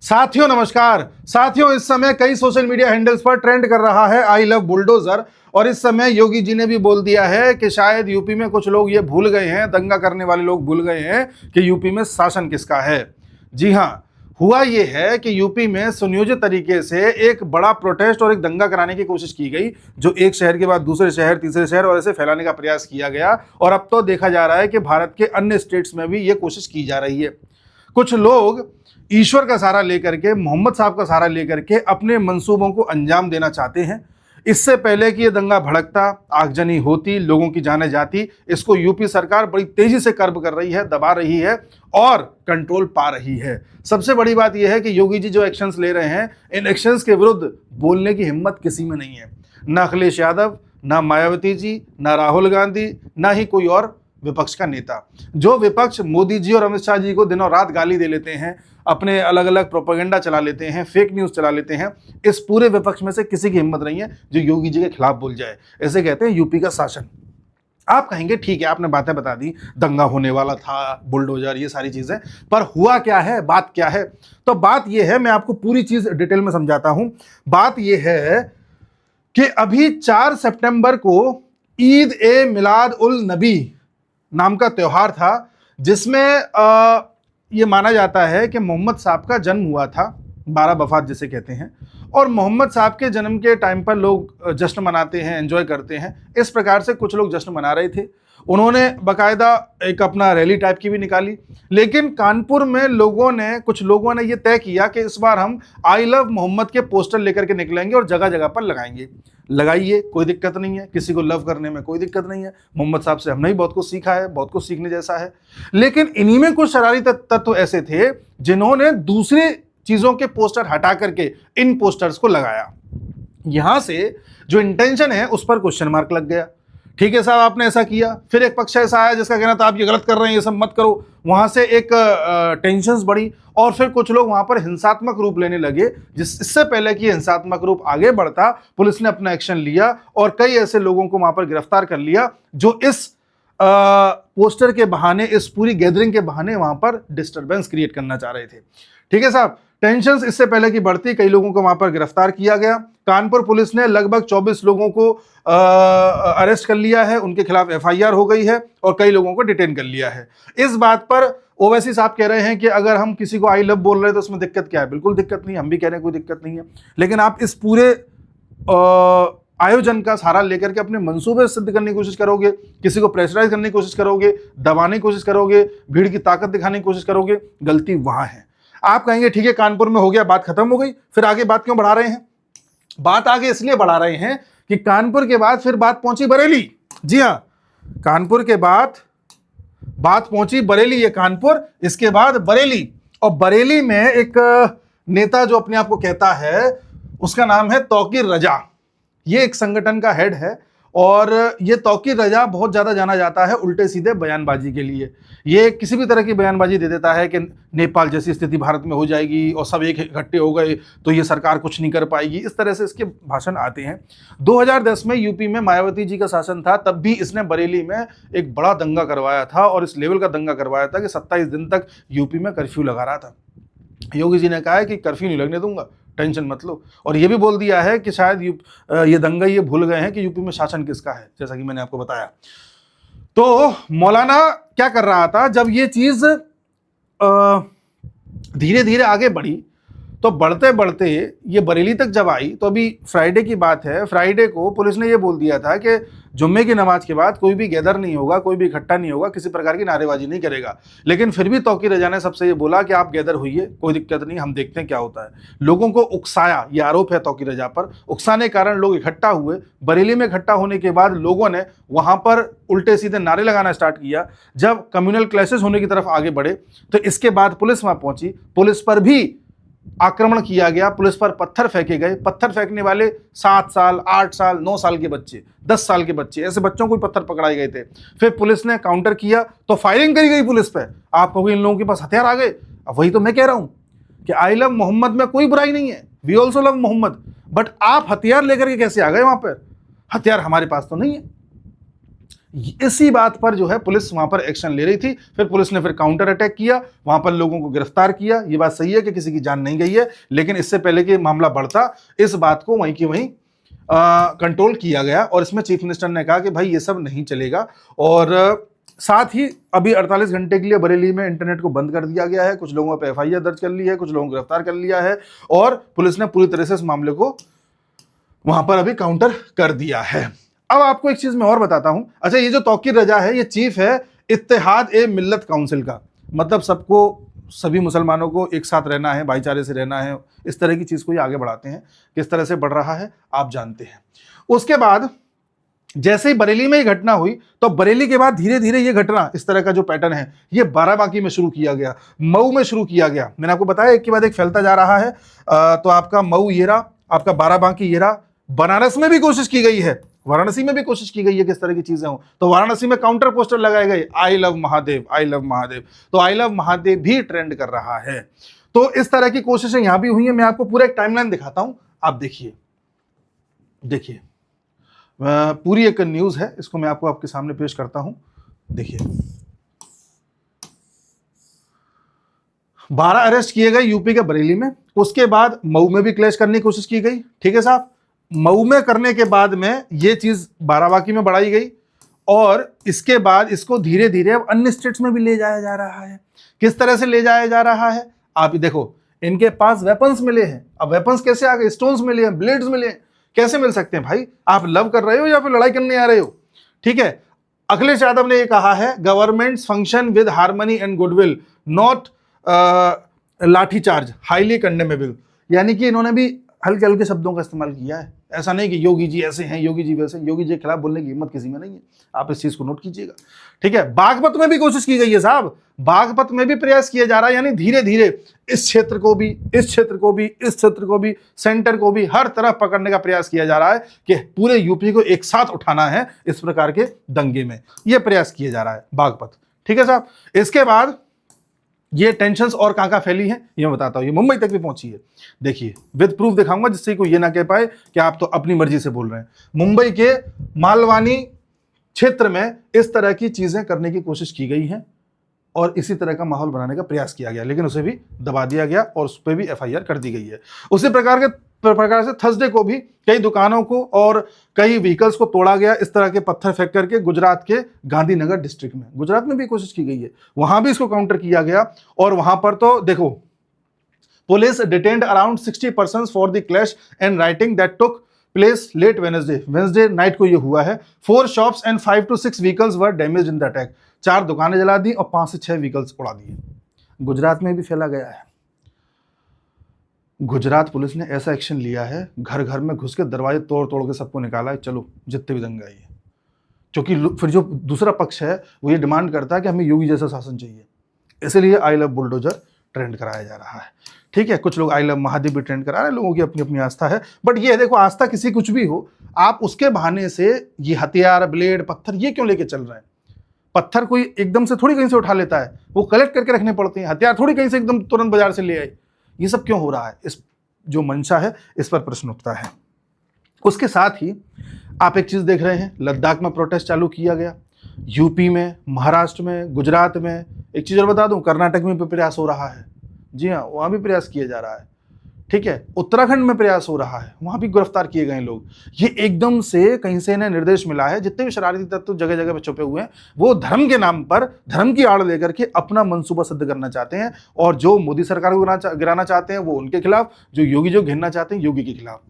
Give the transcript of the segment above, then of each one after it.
साथियों नमस्कार। साथियों, इस समय कई सोशल मीडिया हैंडल्स पर ट्रेंड कर रहा है आई लव बुलडोजर। और इस समय योगी जी ने भी बोल दिया है कि शायद यूपी में कुछ लोग ये भूल गए हैं, दंगा करने वाले लोग भूल गए हैं कि यूपी में शासन किसका है। जी हाँ, हुआ ये है कि यूपी में सुनियोजित तरीके से एक बड़ा प्रोटेस्ट और एक दंगा कराने की कोशिश की गई, जो एक शहर के बाद दूसरे शहर, तीसरे शहर और ऐसे फैलाने का प्रयास किया गया। और अब तो देखा जा रहा है कि भारत के अन्य स्टेट्स में भी ये कोशिश की जा रही है। कुछ लोग ईश्वर का सहारा लेकर के, मोहम्मद साहब का सहारा लेकर के अपने मंसूबों को अंजाम देना चाहते हैं। इससे पहले कि ये दंगा भड़कता, आगजनी होती, लोगों की जाने जाती, इसको यूपी सरकार बड़ी तेजी से कर्ब कर रही है, दबा रही है और कंट्रोल पा रही है। सबसे बड़ी बात यह है कि योगी जी जो एक्शंस ले रहे हैं, इन एक्शंस के विरुद्ध बोलने की हिम्मत किसी में नहीं है। ना अखिलेश यादव, ना मायावती जी, ना राहुल गांधी, ना ही कोई और विपक्ष का नेता। जो विपक्ष मोदी जी और अमित शाह जी को दिनों रात गाली दे लेते हैं, अपने अलग अलग प्रोपेगेंडा चला लेते हैं, फेक न्यूज़ चला लेते हैं, इस पूरे विपक्ष में से किसी की हिम्मत नहीं है जो योगी जी के खिलाफ बोल जाए। ऐसे कहते हैं यूपी का शासन। आप कहेंगे ठीक है, आपने बातें बता दी, दंगा होने वाला था, बुलडोजर, ये सारी चीज़ें, पर हुआ क्या है, बात क्या है? तो बात यह है, मैं आपको पूरी चीज़ डिटेल में समझाता हूं। बात यह है कि अभी 4 सितंबर को ईद ए मिलाद उल नबी नाम का त्यौहार था, जिसमें ये माना जाता है कि मोहम्मद साहब का जन्म हुआ था, 12 वफ़ात जिसे कहते हैं। और मोहम्मद साहब के जन्म के टाइम पर लोग जश्न मनाते हैं, एंजॉय करते हैं। इस प्रकार से कुछ लोग जश्न मना रहे थे। उन्होंने बाकायदा एक अपना रैली टाइप की भी निकाली। लेकिन कानपुर में कुछ लोगों ने ये तय किया कि इस बार हम आई लव मोहम्मद के पोस्टर लेकर के निकलेंगे और जगह जगह पर लगाएंगे। लगाइए, कोई दिक्कत नहीं है, किसी को लव करने में कोई दिक्कत नहीं है। मोहम्मद साहब से हमने भी बहुत कुछ सीखा है, बहुत कुछ सीखने जैसा है। लेकिन इन्हीं में कुछ शरारती तत्व ऐसे थे जिन्होंने दूसरी चीज़ों के पोस्टर हटा करके इन पोस्टर्स को लगाया। यहां से जो इंटेंशन है उस पर क्वेश्चन मार्क लग गया। ठीक है साहब, आपने ऐसा किया। फिर एक पक्ष ऐसा आया जिसका कहना था आप ये गलत कर रहे हैं, ये सब मत करो। वहां से एक टेंशन्स बढ़ी और फिर कुछ लोग वहां पर हिंसात्मक रूप लेने लगे। इससे पहले कि हिंसात्मक रूप आगे बढ़ता, पुलिस ने अपना एक्शन लिया और कई ऐसे लोगों को वहां पर गिरफ्तार कर लिया जो इस पोस्टर के बहाने, इस पूरी गैदरिंग के बहाने वहां पर डिस्टर्बेंस क्रिएट करना चाह रहे थे। ठीक है साहब, टेंशन्स इससे पहले की बढ़ती, कई लोगों को वहां पर गिरफ्तार किया गया। कानपुर पुलिस ने लगभग 24 लोगों को अरेस्ट कर लिया है, उनके खिलाफ एफआईआर हो गई है और कई लोगों को डिटेन कर लिया है। इस बात पर ओवैसी साहब कह रहे हैं कि अगर हम किसी को आई लव बोल रहे हैं तो उसमें दिक्कत क्या है? बिल्कुल दिक्कत नहीं, हम भी कह रहे हैं कोई दिक्कत नहीं है। लेकिन आप इस पूरे आयोजन का सहारा लेकर के अपने मंसूबे सिद्ध करने की कोशिश करोगे, किसी को प्रेशराइज करने की कोशिश करोगे, दबाने की कोशिश करोगे, भीड़ की ताकत दिखाने की कोशिश करोगे, गलती वहां है। आप कहेंगे ठीक है, कानपुर में हो गया, बात खत्म हो गई, फिर आगे बात क्यों बढ़ा रहे हैं? बात आगे इसलिए बढ़ा रहे हैं कि कानपुर के बाद फिर बात पहुंची बरेली। जी हां, कानपुर के बाद बात पहुंची बरेली। ये कानपुर, इसके बाद बरेली। और बरेली में एक नेता जो अपने आप को कहता है, उसका नाम है तौकीर रजा। ये एक संगठन का हेड है और ये तौकीर रजा बहुत ज़्यादा जाना जाता है उल्टे सीधे बयानबाजी के लिए। ये किसी भी तरह की बयानबाजी दे देता है कि नेपाल जैसी स्थिति भारत में हो जाएगी और सब एक इकट्ठे हो गए तो ये सरकार कुछ नहीं कर पाएगी। इस तरह से इसके भाषण आते हैं। 2010 में यूपी में मायावती जी का शासन था, तब भी इसने बरेली में एक बड़ा दंगा करवाया था और इस लेवल का दंगा करवाया था कि 27 दिन तक यूपी में कर्फ्यू लगा रहा था। योगी जी ने कहा है कि कर्फ्यू नहीं लगने दूंगा, टेंशन मत लो। और ये भी बोल दिया है कि शायद ये दंगा ये भूल गए हैं कि यूपी में शासन किसका है, जैसा कि मैंने आपको बताया। तो मौलाना क्या कर रहा था, जब ये चीज धीरे धीरे आगे बढ़ी तो बढ़ते बढ़ते ये बरेली तक जब आई, तो अभी फ्राइडे की बात है, फ्राइडे को पुलिस ने ये बोल दिया था कि जुम्मे की नमाज के बाद कोई भी गैदर नहीं होगा, कोई भी इकट्ठा नहीं होगा, किसी प्रकार की नारेबाजी नहीं करेगा। लेकिन फिर भी तौकीर रजा ने सबसे ये बोला कि आप गैदर होइए, कोई दिक्कत नहीं, हम देखते हैं क्या होता है। लोगों को उकसाया, ये आरोप है तौकीर रजा पर। उकसाने के कारण लोग इकट्ठा हुए। बरेली में इकट्ठा होने के बाद लोगों ने वहां पर उल्टे सीधे नारे लगाना स्टार्ट किया। जब कम्युनल क्लैशेस होने की तरफ आगे बढ़े तो इसके बाद पुलिस वहां पहुंची। पुलिस पर भी आक्रमण किया गया, पुलिस पर पत्थर फेंके गए। पत्थर फेंकने वाले 7 साल, 8 साल, 9 साल के बच्चे, 10 साल के बच्चे, ऐसे बच्चों को पत्थर पकड़ाए गए थे। फिर पुलिस ने काउंटर किया तो फायरिंग करी गई पुलिस पे। आप कहोगे इन लोगों के पास हथियार आ गए। अब वही तो मैं कह रहा हूं कि आई लव मोहम्मद में कोई बुराई नहीं है, we also love Mohammad, but आप हथियार लेकर के कैसे आ गए वहां पर? हथियार हमारे पास तो नहीं है। इसी बात पर जो है पुलिस वहां पर एक्शन ले रही थी। फिर पुलिस ने फिर काउंटर अटैक किया, वहां पर लोगों को गिरफ्तार किया। ये बात सही है कि किसी की जान नहीं गई है, लेकिन इससे पहले कि मामला बढ़ता, इस बात को वहीं की वहीं कंट्रोल किया गया। और इसमें चीफ मिनिस्टर ने कहा कि भाई ये सब नहीं चलेगा। और साथ ही अभी 48 घंटे के लिए बरेली में इंटरनेट को बंद कर दिया गया है। कुछ लोगों पर एफआईआर दर्ज कर ली है, कुछ लोगों को गिरफ्तार कर लिया है, और पुलिस ने पूरी तरह से इस मामले को वहां पर अभी काउंटर कर दिया है। अब आपको एक चीज मैं और बताता हूं। अच्छा, ये जो तौकीर रजा है, ये चीफ है इत्तेहाद ए मिल्लत काउंसिल का, मतलब सबको, सभी मुसलमानों को एक साथ रहना है, भाईचारे से रहना है, इस तरह की चीज को ये आगे बढ़ाते हैं। किस तरह से बढ़ रहा है आप जानते हैं। उसके बाद जैसे ही बरेली में ये घटना हुई, तो बरेली के बाद धीरे धीरे ये घटना, इस तरह का जो पैटर्न है, ये बाराबांकी में शुरू किया गया, मऊ में शुरू किया गया। मैंने आपको बताया एक के बाद एक फैलता जा रहा है। तो आपका मऊ ये रहा, आपका बाराबांकी ये रहा, बनारस में भी कोशिश की गई है, वाराणसी में भी कोशिश की गई है किस तरह की चीजें हो। तो वाराणसी में काउंटर पोस्टर लगाए गए, I love Mahadev, I love Mahadev. तो आई लव महादेव भी ट्रेंड कर रहा है। तो इस तरह की कोशिशें यहां भी हुई है। मैं आपको पूरा एक टाइमलाइन दिखाता हूं, आप देखिए। देखिए, पूरी एक न्यूज है, इसको मैं आपके सामने पेश करता हूं। देखिए, 12 अरेस्ट किए गए यूपी के बरेली में। उसके बाद मऊ में भी क्लैश करने की कोशिश की गई, ठीक है साहब। मऊ में करने के बाद में ये चीज बाराबांकी में बढ़ाई गई, और इसके बाद इसको धीरे धीरे अब अन्य स्टेट्स में भी ले जाया जा रहा है। किस तरह से ले जाया जा रहा है आप देखो, इनके पास वेपन्स मिले हैं। अब वेपन्स कैसे आ गए? स्टोन्स मिले हैं, ब्लेड्स मिले हैं। कैसे मिल सकते हैं भाई? आप लव कर रहे हो या फिर लड़ाई करने आ रहे हो? ठीक है। अखिलेश यादव ने यह कहा है, governments function with harmony and goodwill, not lathi charge, highly condemnable. यानी कि इन्होंने भी हल्के हल्के शब्दों का इस्तेमाल किया है। ऐसा नहीं कि योगी जी ऐसे हैं, योगी जी वैसे। योगी जी के खिलाफ बोलने की हिम्मत किसी में नहीं है, आप इस चीज को नोट कीजिएगा, ठीक है। बागपत में भी कोशिश की गई है साहब, बागपत में भी प्रयास किया जा रहा है। यानी धीरे धीरे इस क्षेत्र को भी, इस क्षेत्र को भी, इस क्षेत्र को भी, सेंटर को भी, हर तरफ पकड़ने का प्रयास किया जा रहा है कि पूरे यूपी को एक साथ उठाना है इस प्रकार के दंगे में। यह प्रयास किया जा रहा है बागपत, ठीक है साहब। इसके बाद ये टेंशन्स और कहां फैली है ये मैं बताता हूं। ये मुंबई तक भी पहुंची है। देखिए, विद प्रूफ दिखाऊंगा, जिससे कोई ये ना कह पाए कि आप तो अपनी मर्जी से बोल रहे हैं। मुंबई के मालवानी क्षेत्र में इस तरह की चीजें करने की कोशिश की गई है, और इसी तरह का माहौल बनाने का प्रयास किया गया, लेकिन उसे भी दबा दिया गया और उस पर भी एफआईआर कर दी गई है। उसी प्रकार से थर्सडे को भी कई दुकानों को और कई व्हीकल्स को तोड़ा गया, इस तरह के पत्थर फेंक करके, गुजरात के गांधीनगर डिस्ट्रिक्ट में। गुजरात में भी कोशिश की गई है, वहां भी इसको काउंटर किया गया। और वहां पर तो देखो, police detained around 60 persons for the clash and rioting that took place late Wednesday night को ये हुआ है। 4 shops and 5 to 6 vehicles were damaged in the attack. 4 दुकानें जला दी और 5 से 6 व्हीकल्स उड़ा दिए। गुजरात में भी फैला गया है। गुजरात पुलिस ने ऐसा एक्शन लिया है, घर घर में घुस के दरवाजे तोड़ तोड़ के सबको निकाला है, चलो जितने भी दंगे आइए। क्योंकि फिर जो दूसरा पक्ष है वो ये डिमांड करता है कि हमें योगी जैसा शासन चाहिए, इसलिए आई लव बुलडोजर ट्रेंड कराया जा रहा है, ठीक है। कुछ लोग आई लव महादेव भी ट्रेंड करा रहे हैं, लोगों की अपनी अपनी आस्था है। बट ये देखो, आस्था किसी कुछ भी हो, आप उसके बहाने से ये हथियार, ब्लेड, पत्थर ये क्यों लेके चल रहे हैं? पत्थर कोई एकदम से थोड़ी कहीं से उठा लेता है, वो कलेक्ट करके रखने पड़ते हैं। हथियार थोड़ी कहीं से एकदम तुरंत बाजार से ले आए। ये सब क्यों हो रहा है? इस जो मंशा है, इस पर प्रश्न उठता है। उसके साथ ही आप एक चीज देख रहे हैं, लद्दाख में प्रोटेस्ट चालू किया गया, यूपी में, महाराष्ट्र में, गुजरात में। एक चीज और बता दूं, कर्नाटक में भी प्रयास हो रहा है। जी हाँ, वहां भी प्रयास किया जा रहा है, ठीक है। उत्तराखंड में प्रयास हो रहा है, वहां भी गिरफ्तार किए गए लोग। ये एकदम से कहीं से इन्हें निर्देश मिला है। जितने भी शरारती तत्व जगह जगह पे छुपे हुए हैं, वो धर्म के नाम पर, धर्म की आड़ लेकर के अपना मंसूबा सिद्ध करना चाहते हैं। और जो मोदी सरकार को गिराना चाहते हैं वो उनके खिलाफ, जो योगी जो घेरना चाहते हैं योगी के खिलाफ।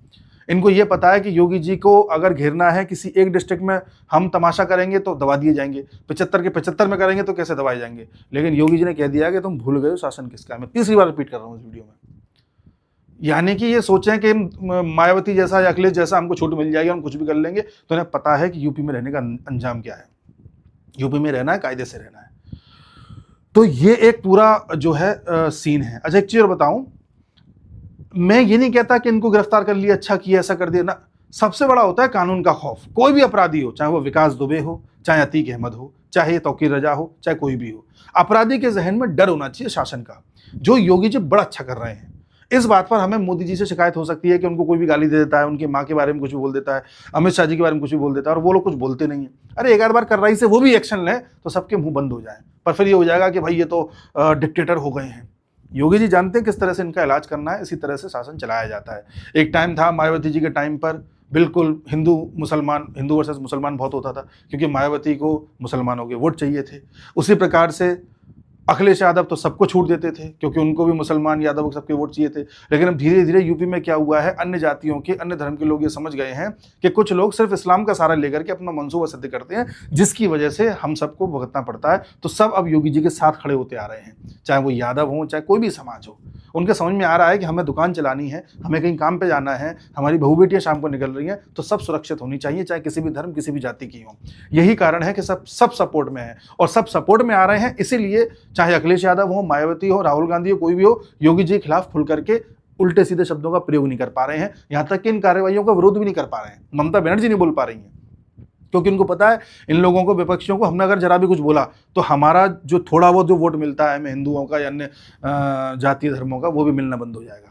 इनको ये पता है कि योगी जी को अगर घेरना है किसी एक डिस्ट्रिक्ट में, हम तमाशा करेंगे तो दबा दिए जाएंगे, 75 के 75 में करेंगे तो कैसे दबाए जाएंगे। लेकिन योगी जी ने कह दिया कि तुम भूल गए हो शासन किसका है। मैं तीसरी बार रिपीट कर रहा हूँ इस वीडियो में। यानी कि ये सोचें कि मायावती जैसा या अखिलेश जैसा हमको छूट मिल जाएगी, हम कुछ भी कर लेंगे, तो इन्हें पता है कि यूपी में रहने का अंजाम क्या है। यूपी में रहना है, कायदे से रहना है। तो ये एक पूरा जो है सीन है। अच्छा, एक चीज और बताऊं, मैं ये नहीं कहता कि इनको गिरफ्तार कर लिया, अच्छा किया, ऐसा कर दिया ना। सबसे बड़ा होता है कानून का खौफ। कोई भी अपराधी हो, चाहे वो विकास दुबे हो, चाहे अतीक अहमद हो, चाहे तौकीर रजा हो, चाहे कोई भी हो, अपराधी के जहन में डर होना चाहिए शासन का। जो योगी जी बड़ा अच्छा कर रहे हैं, इस बात पर हमें मोदी जी से शिकायत हो सकती है कि उनको कोई भी गाली दे देता है, उनकी माँ के बारे में कुछ भी बोल देता है, अमित शाह जी के बारे में कुछ भी बोल देता है और वो लोग कुछ बोलते नहीं है। अरे एक आध बार कार्रवाई से वो भी एक्शन लें तो सबके मुंह बंद हो जाए, पर फिर ये हो जाएगा कि भाई ये तो डिक्टेटर हो गए हैं। योगी जी जानते हैं किस तरह से इनका इलाज करना है, इसी तरह से शासन चलाया जाता है। एक टाइम था मायावती जी के टाइम पर बिल्कुल हिंदू वर्सेस मुसलमान बहुत होता था, क्योंकि मायावती को मुसलमानों के वोट चाहिए थे। उसी प्रकार से अखिलेश यादव तो सबको छूट देते थे, क्योंकि उनको भी मुसलमान यादव सबके वोट चाहिए थे। लेकिन अब धीरे धीरे यूपी में क्या हुआ है, अन्य जातियों के, अन्य धर्म के लोग ये समझ गए हैं कि कुछ लोग सिर्फ इस्लाम का सहारा लेकर के अपना मंसूबा सिद्ध करते हैं, जिसकी वजह से हम सबको भुगतना पड़ता है। तो सब अब योगी जी के साथ खड़े होते आ रहे हैं, चाहे वो यादव हो, चाहे कोई भी समाज हो। उनके समझ में आ रहा है कि हमें दुकान चलानी है, हमें कहीं काम पे जाना है, हमारी बहू बेटियां शाम को निकल रही हैं, तो सब सुरक्षित होनी चाहिए, चाहे किसी भी धर्म, किसी भी जाति की हो। यही कारण है कि सब सपोर्ट में है, और सब सपोर्ट में आ रहे हैं। इसीलिए चाहे अखिलेश यादव हो, मायावती हो, राहुल गांधी हो, कोई भी हो, योगी जी के खिलाफ खुल करके उल्टे सीधे शब्दों का प्रयोग नहीं कर पा रहे हैं। यहां तक कि इन कार्रवाइयों का विरोध भी नहीं कर पा रहे हैं। ममता बनर्जी नहीं बोल पा रही हैं, क्योंकि उनको पता है इन लोगों को, विपक्षियों को, हमने अगर जरा भी कुछ बोला तो हमारा जो थोड़ा बहुत जो वोट मिलता है हमें हिंदुओं का या अन्य जातीय धर्मों का, वो भी मिलना बंद हो जाएगा।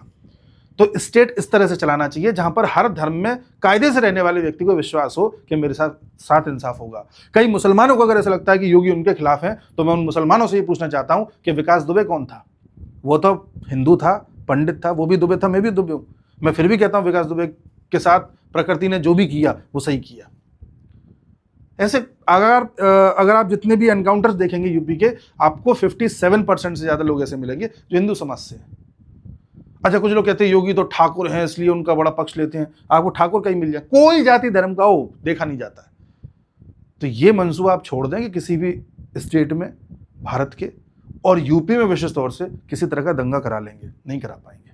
तो स्टेट इस तरह से चलाना चाहिए जहां पर हर धर्म में कायदे से रहने वाले व्यक्ति को विश्वास हो कि मेरे साथ इंसाफ होगा। कई मुसलमानों को अगर ऐसा लगता है कि योगी उनके खिलाफ है, तो मैं उन मुसलमानों से ये पूछना चाहता हूं कि विकास दुबे कौन था? वो तो हिंदू था, पंडित था, वो भी दुबे था, मैं भी दुबे हूं। मैं फिर भी कहता हूं विकास दुबे के साथ प्रकृति ने जो भी किया वो सही किया। ऐसे अगर आप जितने भी एनकाउंटर्स देखेंगे यूपी के, आपको 57% से ज्यादा लोग ऐसे मिलेंगे जो हिंदू समाज से हैं। अच्छा, कुछ लोग कहते हैं योगी तो ठाकुर हैं इसलिए उनका बड़ा पक्ष लेते हैं। आपको ठाकुर कहीं मिल जाए, कोई जाति धर्म का हो देखा नहीं जाता है। तो ये मंसूबा आप छोड़ दें कि किसी भी स्टेट में भारत के, और यूपी में विशेष तौर से, किसी तरह का दंगा करा लेंगे, नहीं करा पाएंगे।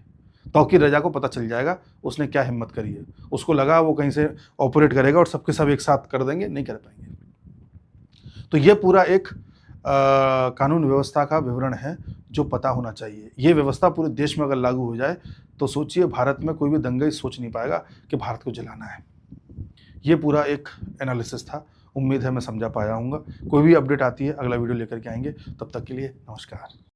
तौकीर रजा को पता चल जाएगा उसने क्या हिम्मत करी है, उसको लगा वो कहीं से ऑपरेट करेगा और सबके सब एक साथ कर देंगे, नहीं कर पाएंगे। तो ये पूरा एक कानून व्यवस्था का विवरण है जो पता होना चाहिए। ये व्यवस्था पूरे देश में अगर लागू हो जाए तो सोचिए, भारत में कोई भी दंगाई सोच नहीं पाएगा कि भारत को जलाना है। ये पूरा एक एनालिसिस था, उम्मीद है मैं समझा पाया हूँगा। कोई भी अपडेट आती है अगला वीडियो लेकर के आएंगे, तब तक के लिए नमस्कार।